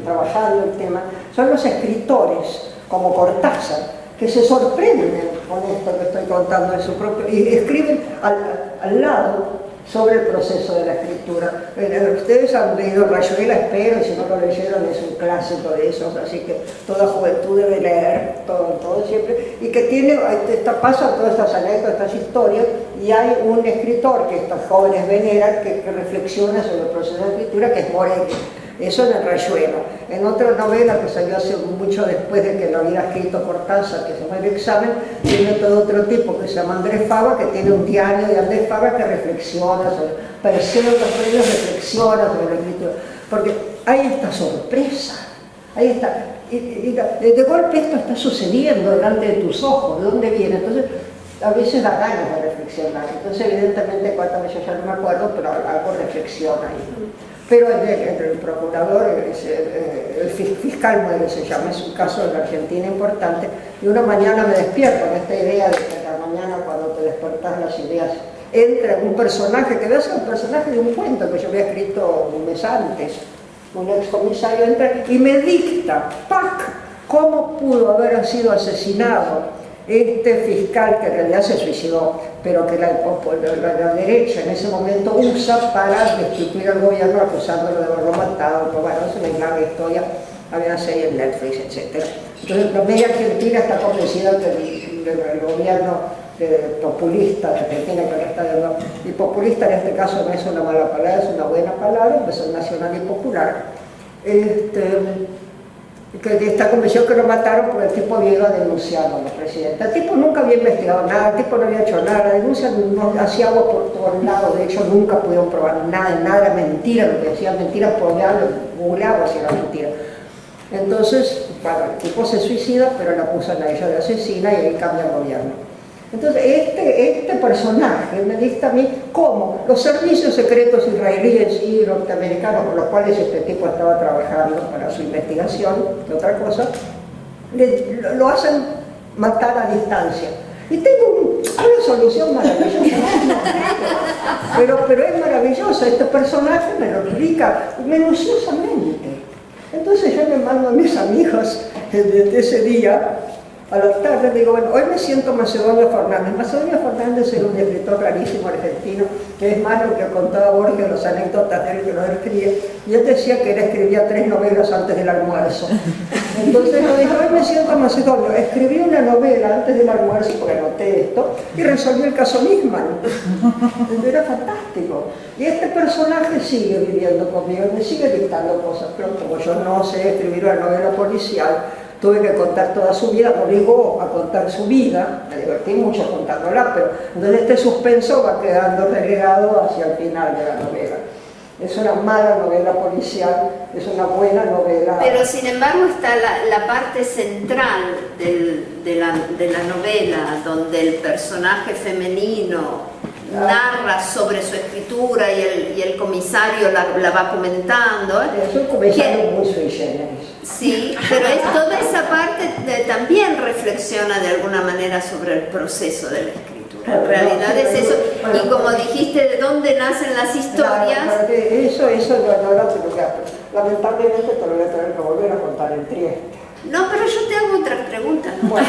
S1: trabajando el tema, son los escritores, como Cortázar, que se sorprenden con esto que estoy contando en su propio, y escriben al lado sobre el proceso de la escritura. Ustedes han leído Rayuela, espero, y si no lo leyeron es un clásico de esos, así que toda juventud debe leer, todo siempre, y que pasan todas estas anécdotas, estas historias, y hay un escritor que estos jóvenes veneran que reflexiona sobre el proceso de la escritura, que es Morelli. Eso en el Rayuela. En otra novela que salió hace mucho después de que lo hubiera escrito Cortázar, que se llama El examen, tiene todo otro tipo que se llama Andrés Fava, que tiene un diario de Andrés Fava que reflexiona sobre, pareciendo los premios, reflexiona sobre la escritura. Porque hay esta sorpresa, ahí está, y de golpe esto está sucediendo delante de tus ojos, ¿de dónde viene? Entonces, a veces da ganas de reflexionar. Entonces, evidentemente, cuántas veces ya no me acuerdo, pero algo reflexiona ahí. Pero entre el procurador, el fiscal muere, se llama, es un caso en la Argentina importante, y una mañana me despierto con esta idea de que la mañana cuando te despertás las ideas, entra un personaje, que debe ser un personaje de un cuento que yo había escrito un mes antes, un excomisario entra y me dicta, ¡pac!, cómo pudo haber sido asesinado este fiscal, que en realidad se suicidó, pero que la derecha en ese momento usa para destituir al gobierno acusándolo de haberlo matado. Pero bueno, es una larga historia, había una serie en Netflix, etc. Entonces la media Argentina está convencida que el gobierno populista de Argentina, que ahora está y populista en este caso no es una mala palabra, es una buena palabra, pues es nacional y popular, que está convencido que lo mataron porque el tipo había ido a denunciarlo a los presidentes. El tipo nunca había investigado nada, el tipo no había hecho nada, la denuncia no hacía agua por todos lados, de hecho nunca pudieron probar nada era mentira, lo que decían mentira, probarlo, googleaba si era mentira. Entonces, bueno, el tipo se suicida, pero la acusan a ella de asesina y ahí cambia el gobierno. Entonces, este personaje me dicta a mí cómo los servicios secretos israelíes y norteamericanos con los cuales este tipo estaba trabajando para su investigación, de otra cosa, lo hacen matar a distancia. Y tengo una solución maravillosa, pero es maravillosa, este personaje me lo explica minuciosamente. Entonces yo le mando a mis amigos desde ese día, a la tarde, digo, bueno, hoy me siento Macedonio Fernández. Macedonio Fernández era un escritor rarísimo argentino, que es más lo que contaba Borges, las anécdotas de él que lo escribía, y él decía que él escribía 3 novelas antes del almuerzo. Entonces yo dije, hoy me siento Macedonio, escribí una novela antes del almuerzo, porque anoté esto, y resolví el caso Nisman. Era fantástico. Y este personaje sigue viviendo conmigo, me sigue dictando cosas, pero como yo no sé escribir una novela policial, tuve que contar toda su vida, me obligó a contar su vida, me divertí mucho contándola, pero entonces este suspenso va quedando relegado hacia el final de la novela. Es una mala novela policial, es una buena novela.
S3: Pero sin embargo está la parte central de la novela, donde el personaje femenino narra sobre su escritura y el comisario la va comentando.
S1: Es un comisario muy sui generis.
S3: Sí, pero toda esa parte también reflexiona de alguna manera sobre el proceso de la escritura. En realidad es eso. Y como dijiste, de dónde nacen las historias.
S1: Claro, eso no lo tengo que hacer. Lamentablemente te lo voy a tener que volver a contar en Trieste.
S3: No, pero yo te hago otras preguntas.
S1: Bueno,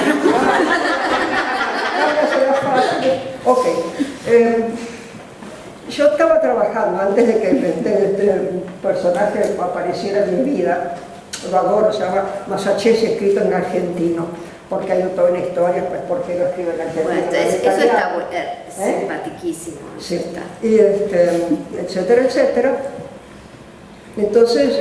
S1: será fácil. Ok. Yo estaba trabajando antes de que este personaje apareciera en mi vida. Lo adoro, se llama Masachesi, escrito en argentino, porque hay toda una historia, pues porque lo escribe en argentino.
S3: Bueno, eso está simpaticísimo.
S1: Sí. Y etcétera, etcétera. Entonces,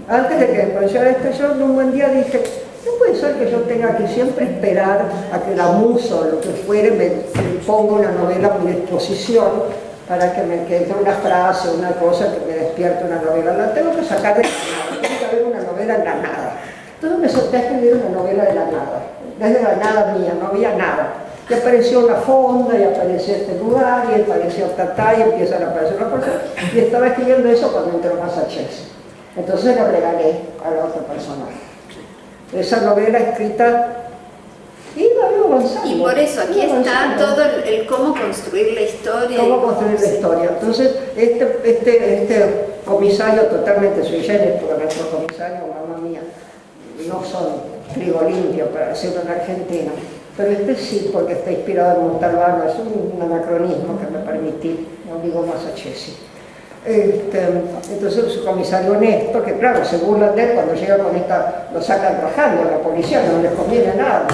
S1: antes de que empezara este show, un buen día dije, no puede ser que yo tenga que siempre esperar a que la musa o lo que fuere me ponga una novela a mi disposición para que me quede una frase, una cosa que me despierte una novela. La tengo que sacar de la nada, tengo que haber una novela en la nada. Entonces me solté a escribir una novela de la nada, desde la nada mía, no había nada. Y apareció una fonda, y apareció este lugar, y apareció Tatá, y empiezan a aparecer una persona. Y estaba escribiendo eso cuando entró Massachusetts. Entonces lo regalé a la otra persona. Esa novela escrita iba avanzando.
S3: Y por eso aquí está todo el cómo construir la historia.
S1: Cómo construir la historia. Entonces, este comisario totalmente sui generis, porque nuestros comisarios, mamá mía, no son trigo limpio para decirlo en Argentina, pero este sí, porque está inspirado en Montalbano, es un anacronismo que me permití, no digo Massachusetts. Entonces su comisario honesto, que claro, se burlan de él cuando llega con esta, lo sacan rajando a la policía, no les conviene nada,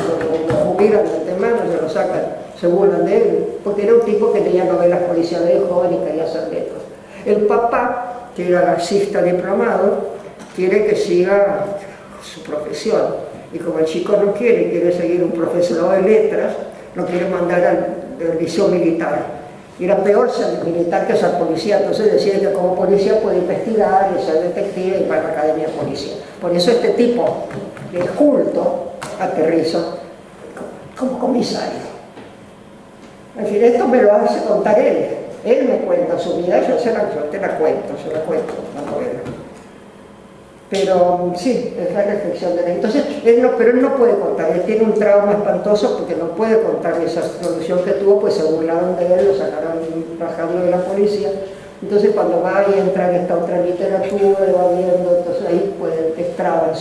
S1: lo jubilan de antemano, se lo sacan, se burlan de él, porque era un tipo que leía novelas policiales de joven y quería hacer letras. El papá, que era laxista diplomado, quiere que siga su profesión, y como el chico no quiere seguir un profesorado de letras, lo quiere mandar al liceo militar. Y era peor ser militar que ser policía, entonces decía que como policía puede investigar y ser detective y para la academia de policía. Por eso este tipo de culto aterriza como comisario. En fin, esto me lo hace contar él. Él me cuenta su vida, yo te la cuento, la novela. Pero sí, es la reflexión de él. Entonces, pero él no puede contar, él tiene un trauma espantoso porque no puede contar esa solución que tuvo, pues se burlaron de él, lo sacaron bajando de la policía. Entonces cuando va y entra en esta otra literatura, lo va viendo, entonces ahí pues destraban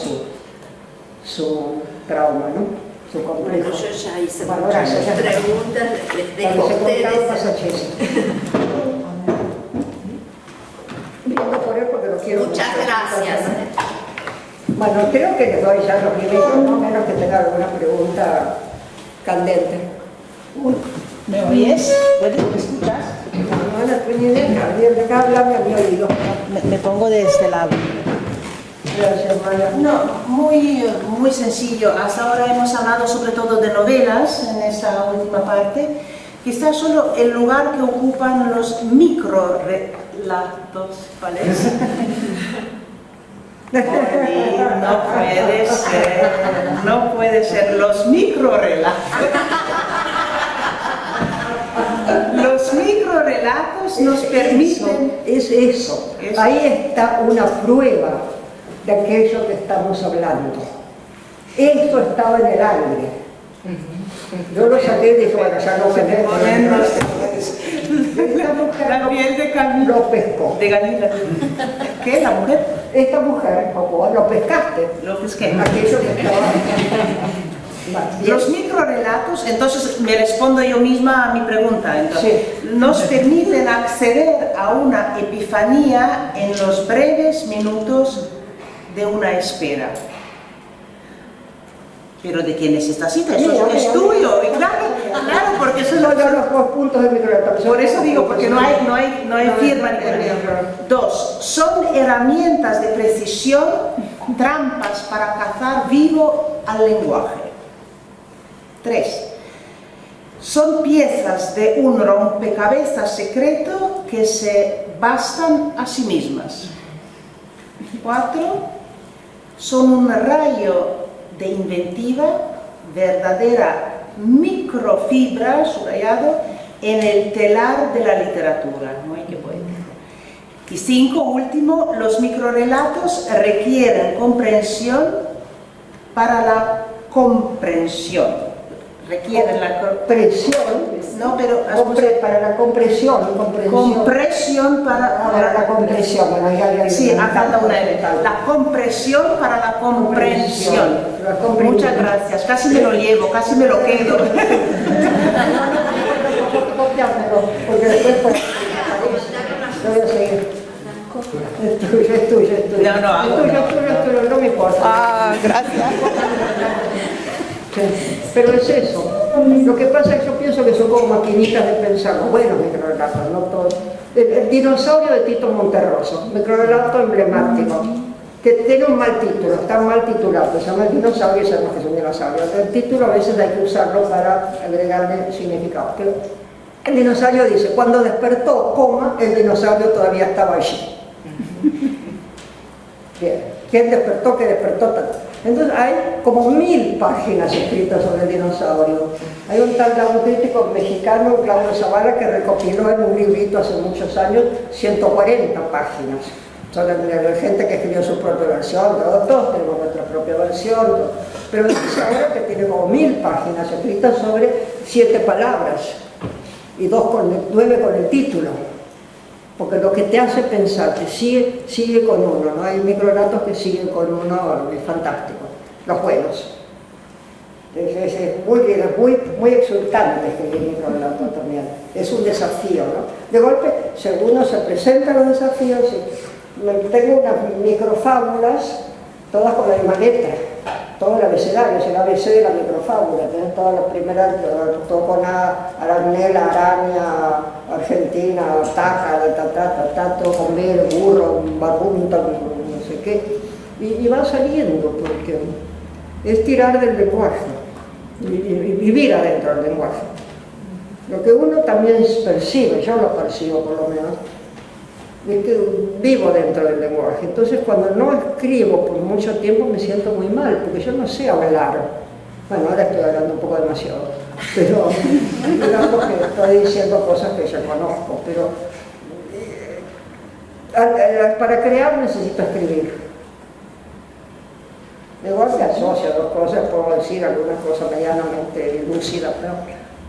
S1: su trauma, ¿no? Su complejo.
S3: Bueno, yo ya hice
S1: Bueno,
S3: muchas
S1: gracias.
S3: preguntas, les dejo a ustedes.
S1: Por él porque lo quiero.
S3: Muchas gracias.
S1: Bueno, creo que les doy ya los minutos, no menos que tenga alguna pregunta candente.
S4: ¿Me oyes? ¿Puedes escuchar?
S1: No, no tengo ni idea, de acá háblame a mi oído.
S4: Me pongo de este lado.
S1: Gracias, Maya.
S4: No, muy sencillo. Hasta ahora hemos hablado sobre todo de novelas en esta última parte. Quizás solo el lugar que ocupan los microrelatos, ¿vale? No puede ser los microrelatos. Los microrelatos nos permiten...
S1: Es eso. Ahí está una prueba de aquello que estamos hablando. Esto estaba en el aire. Yo lo saqué y dije, bueno, ya no se me Esta mujer
S4: la piel de Camilo.
S1: lo pescó.
S4: De Galila. ¿Qué? ¿La mujer?
S1: Esta mujer, vos lo pescaste.
S4: Lo pesqué.
S1: Aquello que estaba...
S4: Los microrelatos, entonces me respondo yo misma a mi pregunta, entonces, sí. Nos permiten acceder a una epifanía en los breves minutos de una espera. Pero ¿de quién es esta cita? Eso es tuyo, y claro, porque eso
S1: son los dos puntos de microrelato.
S4: Por eso digo, porque no hay firma ni nada. 2. Son herramientas de precisión, trampas para cazar vivo al lenguaje. 3. Son piezas de un rompecabezas secreto que se bastan a sí mismas. 4. Son un rayo de inventiva, verdadera microfibra, subrayado, en el telar de la literatura. No hay que poético. Y 5, último, los microrelatos requieren comprensión para la comprensión. Requieren la
S1: presión,
S4: no, pero
S1: para la compresión
S4: para
S1: la compresión, bueno,
S4: sí, ha faltado una L. La compresión para la comprensión. Muchas gracias, casi me lo llevo, casi me lo quedo.
S1: Porque después pues, voy a seguir. Es tuyo. No me importa.
S4: Ah, gracias.
S1: Pero es eso. Lo que pasa es que yo pienso que son como maquinitas de pensar, buenos microrelatos, no todos. El dinosaurio de Tito Monterroso, microrelato emblemático, que tiene un mal título, está mal titulado, se llama El dinosaurio y sabemos que es un dinosaurio. El título a veces hay que usarlo para agregarle significado. Pero el dinosaurio dice, cuando despertó, coma, el dinosaurio todavía estaba allí. Bien. ¿Quién despertó? ¿Qué despertó? Entonces hay como 1000 páginas escritas sobre el dinosaurio. Hay un crítico mexicano, Claudio Zavala, que recopiló en un librito hace muchos años 140 páginas. Son la gente que escribió su propia versión, todos tenemos nuestra propia versión, pero dice ahora que tiene como 1000 páginas escritas sobre 7 palabras y 9 con el título. Porque lo que te hace pensar, que sigue con uno, ¿no? Hay microrelatos que siguen con uno, es fantástico, los buenos. Es muy exultante escribir microrelatos también, es un desafío, ¿no? De golpe, según se presentan los desafíos, tengo unas microfábulas, todas con la misma letra, todo el abecedario, es el ABC de la microfábula, tenés todas las primeras, todo con A, arañela, araña, argentina, taca, todo con B, burro, barrunta, no sé qué, y va saliendo, porque es tirar del lenguaje, y vivir adentro del lenguaje. Lo que uno también percibe, yo lo percibo por lo menos, es que vivo dentro del lenguaje. Entonces cuando no escribo por mucho tiempo me siento muy mal, porque yo no sé hablar. Bueno, ahora estoy hablando un poco demasiado, pero digamos que estoy diciendo cosas que ya conozco, pero para crear necesito escribir. Igual que asocio dos cosas, puedo decir algunas cosas medianamente lúcidas,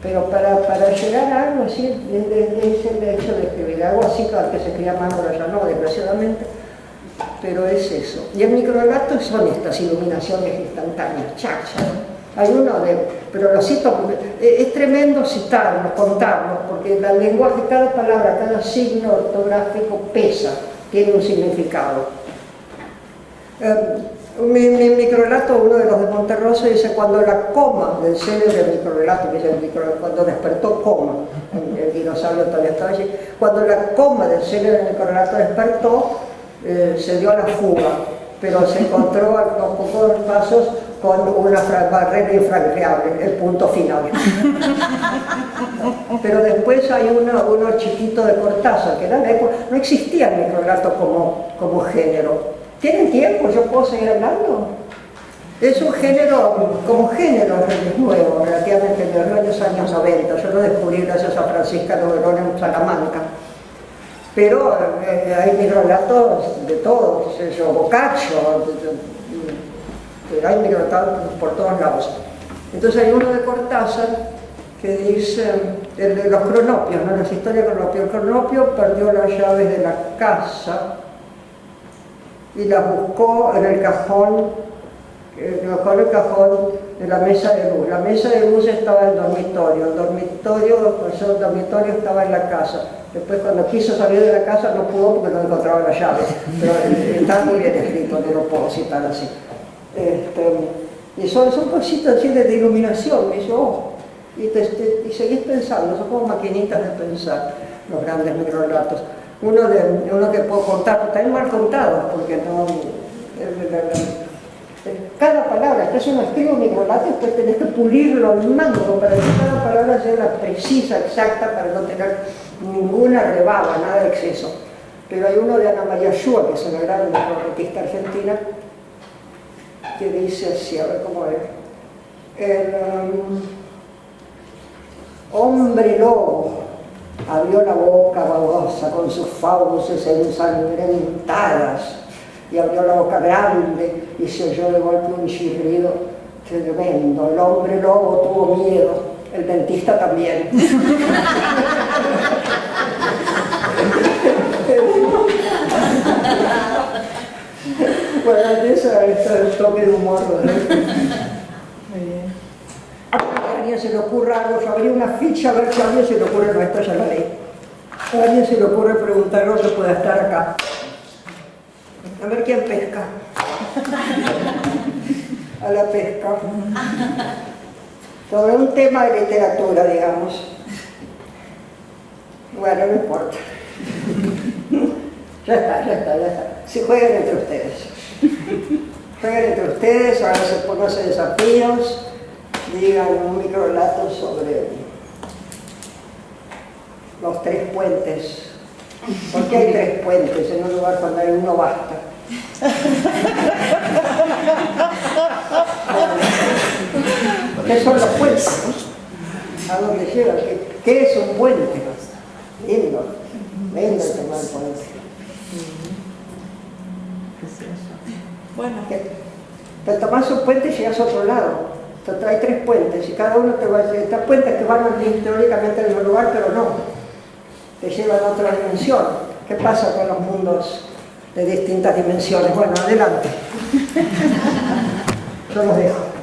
S1: pero para llegar a algo así, es el hecho de escribir algo así, que se escribía más ahora ya no, desgraciadamente, pero es eso. Y el microrelato son estas iluminaciones instantáneas, chacha. Hay uno pero lo cito porque es tremendo citarlos, contarlos, porque el lenguaje, cada palabra, cada signo ortográfico pesa, tiene un significado. Mi microrelato, uno de los de Monterroso, dice cuando la coma del célebre microrelato, que es cuando despertó coma, el dinosaurio todavía estaba allí, cuando la coma del célebre microrelato despertó, se dio a la fuga, pero se encontró a los pocos pasos con una barrera infranqueable, el punto final. Pero después hay uno chiquito de Cortázar, que era la época, no existía el microrelato como género. ¿Tienen tiempo? ¿Yo puedo seguir hablando? Es un género, como género es nuevo, relativamente nuevo, en los años 90. Yo lo descubrí gracias a Francisca Novelón en Salamanca. Pero hay microrelatos de todos, Boccaccio, hay microrelatos por todos lados. Entonces hay uno de Cortázar que dice, el de los cronopios, ¿no? Las historias de Cronopio. El cronopio perdió las llaves de la casa y las buscó en el cajón de la mesa de luz. La mesa de luz estaba en el dormitorio, el dormitorio estaba en la casa. Después cuando quiso salir de la casa no pudo porque no encontraba la llave, pero está muy bien escrito, no lo puedo citar así. Y son cositas así de iluminación, y seguís pensando, son como maquinitas de pensar, los grandes microrelatos. Uno que puedo contar, pero también mal contados, porque no... cada palabra, entonces uno escribe un microrelato y después tenés que pulirlo al mango para que cada palabra sea la precisa, exacta, para no tener ninguna rebaba, nada de exceso. Pero hay uno de Ana María Schua, que es una gran microrrelatista argentina, que dice así, a ver cómo es. El hombre lobo abrió la boca babosa con sus fauces ensangrentadas y abrió la boca grande y se oyó de golpe un chirrido tremendo. El hombre lobo tuvo miedo, el dentista también. Bueno, eso es el toque de humor, ¿no? Muy bien. A alguien se le ocurra algo, yo abrí una ficha a ver si a alguien se le ocurre, no, esto ya la leí. A alguien se le ocurre preguntarlo que pueda estar acá. A ver quién pesca. A la pesca. Sobre un tema de literatura, digamos. Bueno, no importa. Ya está. Sí, jueguen entre ustedes. Jueguen entre ustedes, pónganse desafíos, digan un microrelato sobre los 3 puentes. ¿Por qué hay 3 puentes en un lugar cuando hay uno basta? ¿Qué son los puentes? ¿A dónde llegan? ¿Qué es un puente? Lindo el tema del puente.
S2: Bueno,
S1: Te tomás un puente y llegas a otro lado. Entonces, hay 3 puentes y cada uno te va a decir, estas puentes que van teóricamente al mismo lugar, pero no. Te llevan a otra dimensión. ¿Qué pasa con los mundos de distintas dimensiones? Bueno, adelante. Yo los dejo.